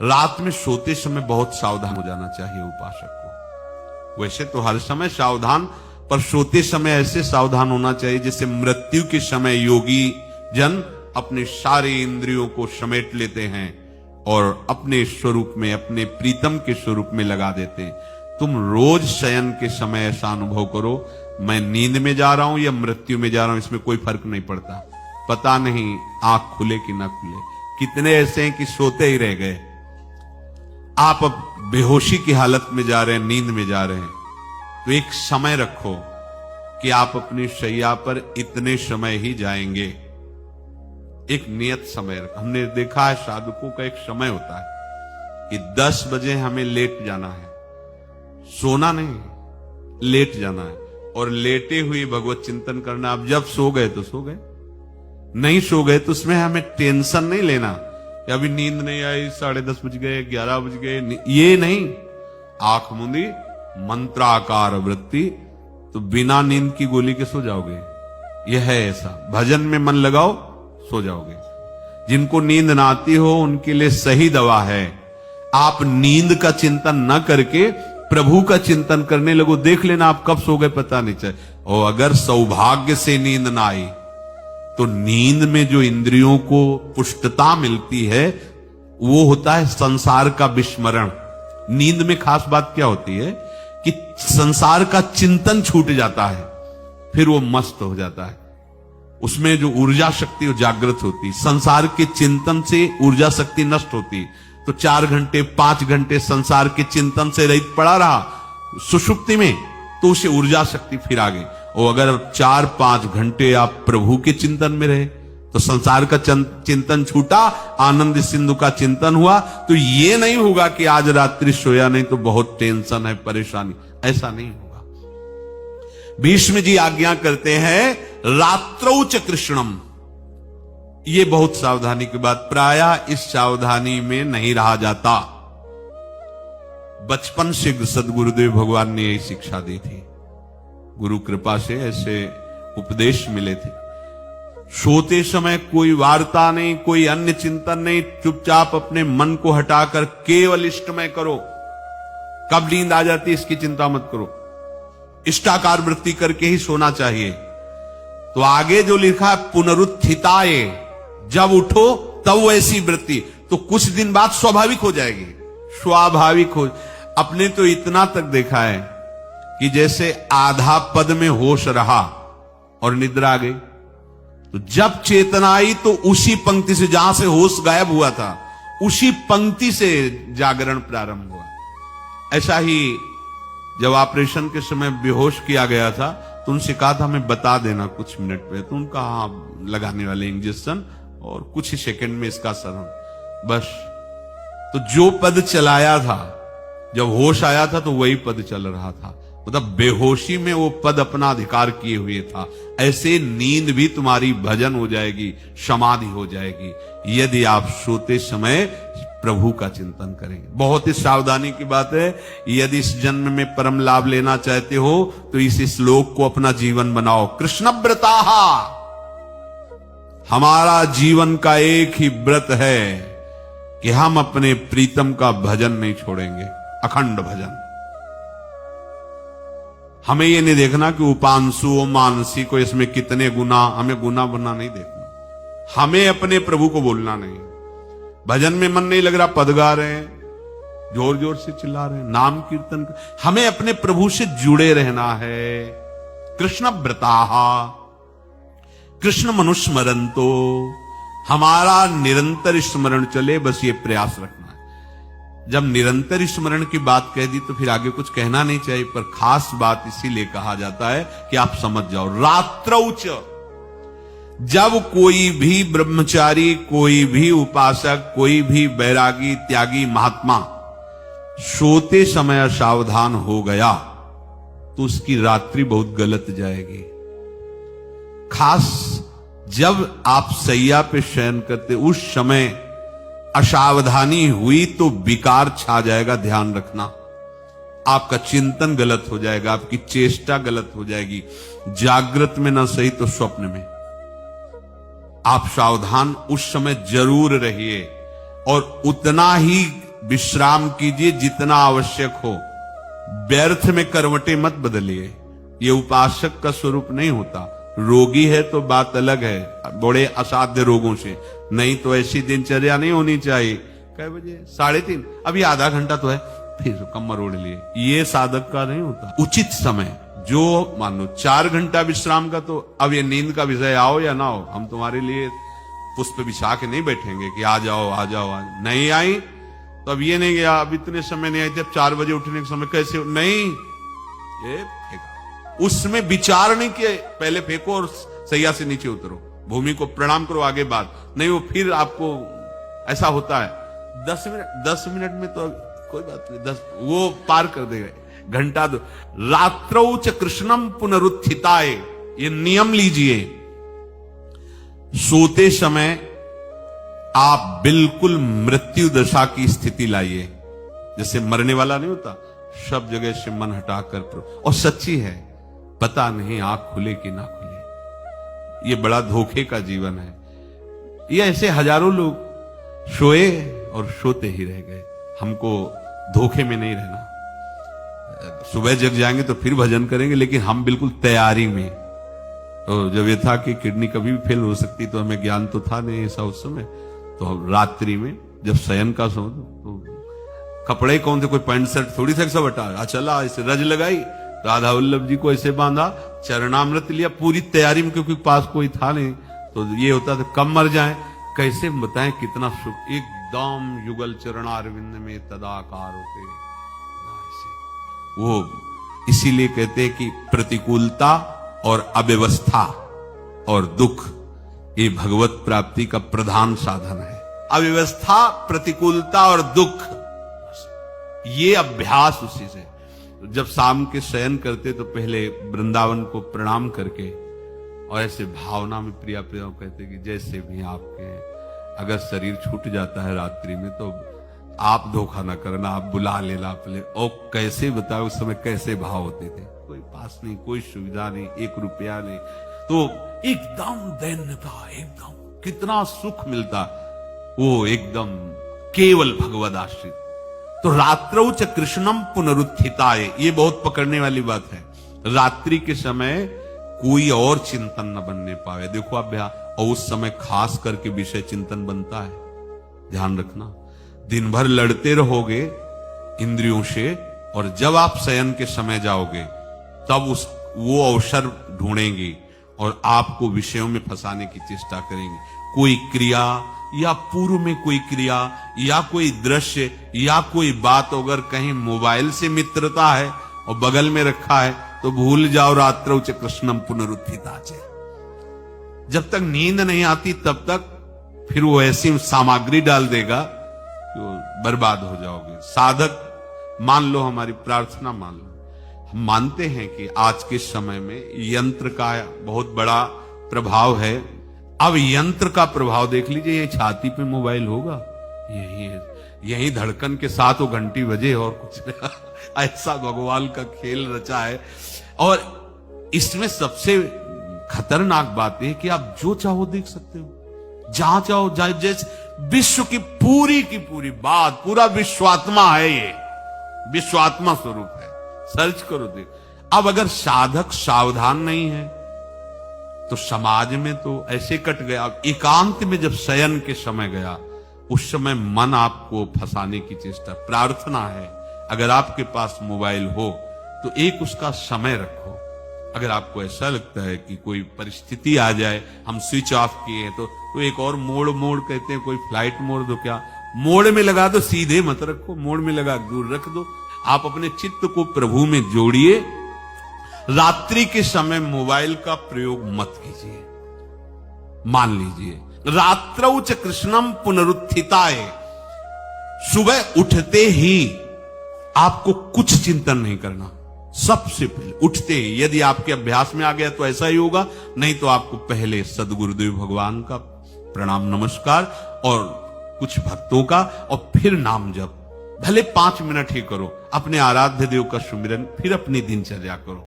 रात में सोते समय बहुत सावधान हो जाना चाहिए उपासक को। वैसे तो हर समय सावधान, पर सोते समय ऐसे सावधान होना चाहिए जैसे मृत्यु के समय योगी जन अपने सारे इंद्रियों को समेट लेते हैं और अपने स्वरूप में, अपने प्रीतम के स्वरूप में लगा देते हैं। तुम रोज शयन के समय ऐसा अनुभव करो, मैं नींद में जा रहा हूं या मृत्यु में जा रहा हूं, इसमें कोई फर्क नहीं पड़ता। पता नहीं आंख खुले कि ना खुले। कितने ऐसे हैं कि सोते ही रह गए। आप अब बेहोशी की हालत में जा रहे हैं, नींद में जा रहे हैं, तो एक समय रखो कि आप अपनी शैया पर इतने समय ही जाएंगे। एक नियत समय रखो। हमने देखा है साधुकों का एक समय होता है कि 10 बजे हमें लेट जाना है, सोना नहीं, लेट जाना है और लेटे हुए भगवत चिंतन करना। आप जब सो गए तो सो गए, नहीं सो गए तो उसमें हमें टेंशन नहीं लेना कि अभी नींद नहीं आई, 10:30 बज गए, 11 बज गए, ये नहीं। आंख मूंदी, मंत्राकार वृत्ति, तो बिना नींद की गोली के सो जाओगे। यह है ऐसा। भजन में मन लगाओ, सो जाओगे। जिनको नींद ना आती हो उनके लिए सही दवा है, आप नींद का चिंतन न करके प्रभु का चिंतन करने लगो। देख लेना आप कब सो गए पता नहीं चले। और अगर सौभाग्य से नींद ना आई तो नींद में जो इंद्रियों को पुष्टता मिलती है वो होता है संसार का विस्मरण। नींद में खास बात क्या होती है कि संसार का चिंतन छूट जाता है, फिर वो मस्त हो जाता है। उसमें जो ऊर्जा शक्ति वो जागृत होती। संसार के चिंतन से ऊर्जा शक्ति नष्ट होती, तो 4 घंटे 5 घंटे संसार के चिंतन से रहित पड़ा रहा सुषुप्ति में, तो उसे ऊर्जा शक्ति फिर आ गई। और अगर 4-5 घंटे आप प्रभु के चिंतन में रहे तो संसार का चिंतन छूटा, आनंद सिंधु का चिंतन हुआ। तो ये नहीं होगा कि आज रात्रि सोया नहीं तो बहुत टेंशन है, परेशानी, ऐसा नहीं होगा। भीष्म जी आज्ञा करते हैं रात्रौच कृष्णम। ये बहुत सावधानी की बात, प्रायः इस सावधानी में नहीं रहा जाता। बचपन से सदगुरुदेव भगवान ने यही शिक्षा दी थी, गुरु कृपा से ऐसे उपदेश मिले थे। सोते समय कोई वार्ता नहीं, कोई अन्य चिंतन नहीं, चुपचाप अपने मन को हटाकर केवल इष्टमय करो। कब नींद आ जाती इसकी चिंता मत करो, इष्टाकार वृत्ति करके ही सोना चाहिए। तो आगे जो लिखा है पुनरुत्थिताय, जब उठो तब वैसी वृत्ति, तो कुछ दिन बाद स्वाभाविक हो जाएगी, स्वाभाविक हो। अपने तो इतना तक देखा है कि जैसे आधा पद में होश रहा और निद्रा आ गई, तो जब चेतना आई तो उसी पंक्ति से, जहां से होश गायब हुआ था, उसी पंक्ति से जागरण प्रारंभ हुआ। ऐसा ही जब ऑपरेशन के समय बेहोश किया गया था तो उनसे कहा था हमें बता देना कुछ मिनट पे, तो उनका हाँ लगाने वाले इंजेक्शन और कुछ ही सेकंड में इसका असर, बस। तो जो पद चलाया था, जब होश आया था तो वही पद चल रहा था, मतलब बेहोशी में वो पद अपना अधिकार किए हुए था। ऐसे नींद भी तुम्हारी भजन हो जाएगी, समाधि हो जाएगी, यदि आप सोते समय प्रभु का चिंतन करेंगे। बहुत ही सावधानी की बात है। यदि इस जन्म में परम लाभ लेना चाहते हो तो इस श्लोक को अपना जीवन बनाओ। कृष्णव्रताः, हमारा जीवन का एक ही व्रत है कि हम अपने प्रीतम का भजन नहीं छोड़ेंगे, अखंड भजन। हमें ये नहीं देखना कि उपांशु मानसी को इसमें कितने गुना, हमें गुना बना नहीं देखना। हमें अपने प्रभु को बोलना नहीं। भजन में मन नहीं लग रहा, पद गा रहे हैं, जोर जोर से चिल्ला रहे हैं, नाम कीर्तन, हमें अपने प्रभु से जुड़े रहना है। कृष्ण व्रताः, कृष्ण मनुस्मरन्तो, हमारा निरंतर स्मरण चले, बस ये प्रयास रखना है। जब निरंतर स्मरण की बात कह दी तो फिर आगे कुछ कहना नहीं चाहिए, पर खास बात इसीलिए कहा जाता है कि आप समझ जाओ। रात्रौच, जब कोई भी ब्रह्मचारी, कोई भी उपासक, कोई भी बैरागी, त्यागी, महात्मा सोते समय सावधान हो गया तो उसकी रात्रि बहुत गलत जाएगी। खास जब आप सैया पे शयन करते उस समय असावधानी हुई तो विकार छा जाएगा, ध्यान रखना। आपका चिंतन गलत हो जाएगा, आपकी चेष्टा गलत हो जाएगी, जागृत में ना सही तो स्वप्न में। आप सावधान उस समय जरूर रहिए और उतना ही विश्राम कीजिए जितना आवश्यक हो, व्यर्थ में करवटें मत बदलिए। ये उपासक का स्वरूप नहीं होता। रोगी है तो बात अलग है, बड़े असाध्य रोगों से, नहीं तो ऐसी दिनचर्या नहीं होनी चाहिए। कै बजे? 3:30, अभी आधा घंटा तो है, फिर कमर ओढ़ लिए। ये साधक का नहीं होता। उचित समय, जो मान लो 4 घंटा विश्राम का, तो अब ये नींद का विषय आओ या ना हो, हम तुम्हारे लिए पुष्प बिछा के नहीं बैठेंगे कि आ जाओ आ जाओ आ जाओ। नहीं आई तो अब ये नहीं गया, अब इतने समय नहीं आई थे, अब 4 बजे उठने के समय कैसे हो? नहीं, ये फेंका। उसमें विचार नहीं किए, पहले फेंको और सैया से नीचे उतरो, भूमि को प्रणाम करो, आगे बात नहीं। वो फिर आपको ऐसा होता है 10 मिनट में तो कोई बात नहीं, 10 वो पार कर देगा, घंटा दो। रात्रौ च कृष्णम पुनरुत्थिताय, ये नियम लीजिए। सोते समय आप बिल्कुल मृत्यु दशा की स्थिति लाइए, जैसे मरने वाला नहीं होता, सब जगह से मन हटाकर। और सच्ची है, पता नहीं आंख खुले कि ना खुले। ये बड़ा धोखे का जीवन है। ये ऐसे हजारों लोग सोए और सोते ही रह गए। हमको धोखे में नहीं रहना। सुबह जग जाएंगे तो फिर भजन करेंगे, लेकिन हम बिल्कुल तैयारी में। तो जब ये था कि किडनी कभी भी फेल हो सकती, तो हमें ज्ञान तो था नहीं ऐसा उस समय, तो हम रात्रि में जब शयन का समय, तो कपड़े कौन थे, कोई पैंट शर्ट थोड़ी थे, सब हटा चला, ऐसे रज लगाई, राधा वल्लभ जी को ऐसे बांधा, चरणामृत लिया, पूरी तैयारी में, क्योंकि पास कोई था नहीं। तो ये होता था कम मर जाए, कैसे बताएं कितना सुख। एकदम युगल चरणारविंद में तदाकार होते वो। इसीलिए कहते हैं कि प्रतिकूलता और अव्यवस्था और दुख, ये भगवत प्राप्ति का प्रधान साधन है। अव्यवस्था, प्रतिकूलता और दुख, ये अभ्यास उसी से। जब शाम के शयन करते तो पहले वृंदावन को प्रणाम करके, और ऐसे भावना में प्रिया प्रिया कहते कि जैसे भी आपके, अगर शरीर छूट जाता है रात्रि में तो आप धोखा ना करना, आप बुला लेना अपने। और कैसे बताओ उस समय कैसे भाव होते थे, कोई पास नहीं, कोई सुविधा नहीं, 1 रुपया नहीं, तो एकदम दैन्यता, एकदम कितना सुख मिलता, वो एकदम केवल भगवद आश्रित। तो रात्रौ च कृष्णम पुनरुत्थिताय, ये बहुत पकड़ने वाली बात है। रात्रि के समय कोई और चिंतन न बनने पावे। देखो अभ्यास, और उस समय खास करके विषय चिंतन बनता है, ध्यान रखना। दिन भर लड़ते रहोगे इंद्रियों से, और जब आप शयन के समय जाओगे तब वो अवसर ढूंढेंगे और आपको विषयों में फंसाने की चेष्टा करेंगे। कोई क्रिया या पूर्व में कोई क्रिया या कोई दृश्य या कोई बात, अगर कहीं मोबाइल से मित्रता है और बगल में रखा है तो भूल जाओ, रात्रौ च कृष्णम पुनरुत्थिताय। जब तक नींद नहीं आती तब तक फिर वो ऐसी सामग्री डाल देगा तो बर्बाद हो जाओगे। साधक मान लो, हमारी प्रार्थना मान लो, हम मानते हैं कि आज के समय में यंत्र का बहुत बड़ा प्रभाव है। अब यंत्र का प्रभाव देख लीजिए, ये छाती पे मोबाइल होगा, यही धड़कन के साथ वो घंटी बजे और कुछ ऐसा भगवान का खेल रचा है। और इसमें सबसे खतरनाक बात है कि आप जो चाहो देख सकते हो, जहां चाहो, जैसे विश्व की पूरी बात, पूरा विश्वात्मा है, ये विश्वात्मा स्वरूप है, सर्च करो देख। अब अगर साधक सावधान नहीं है तो समाज में तो ऐसे कट गया। अब एकांत में जब शयन के समय गया, उस समय मन आपको फंसाने की चेष्टा। प्रार्थना है, अगर आपके पास मोबाइल हो तो एक उसका समय रखो। अगर आपको ऐसा लगता है कि कोई परिस्थिति आ जाए, हम स्विच ऑफ किए हैं, तो एक और मोड कहते हैं, कोई फ्लाइट मोड दो, क्या मोड में लगा दो, सीधे मत रखो, मोड में लगा दूर रख दो। आप अपने चित्त को प्रभु में जोड़िए। रात्रि के समय मोबाइल का प्रयोग मत कीजिए। मान लीजिए रात्रौ च कृष्णम पुनरुत्थिताय, सुबह उठते ही आपको कुछ चिंतन नहीं करना। सबसे पहले उठते ही, यदि आपके अभ्यास में आ गया तो ऐसा ही होगा, नहीं तो आपको पहले सदगुरुदेव भगवान का प्रणाम नमस्कार और कुछ भक्तों का, और फिर नाम जप। भले 5 मिनट ही करो, अपने आराध्य देव का सुमिरन, फिर अपनी दिनचर्या करो।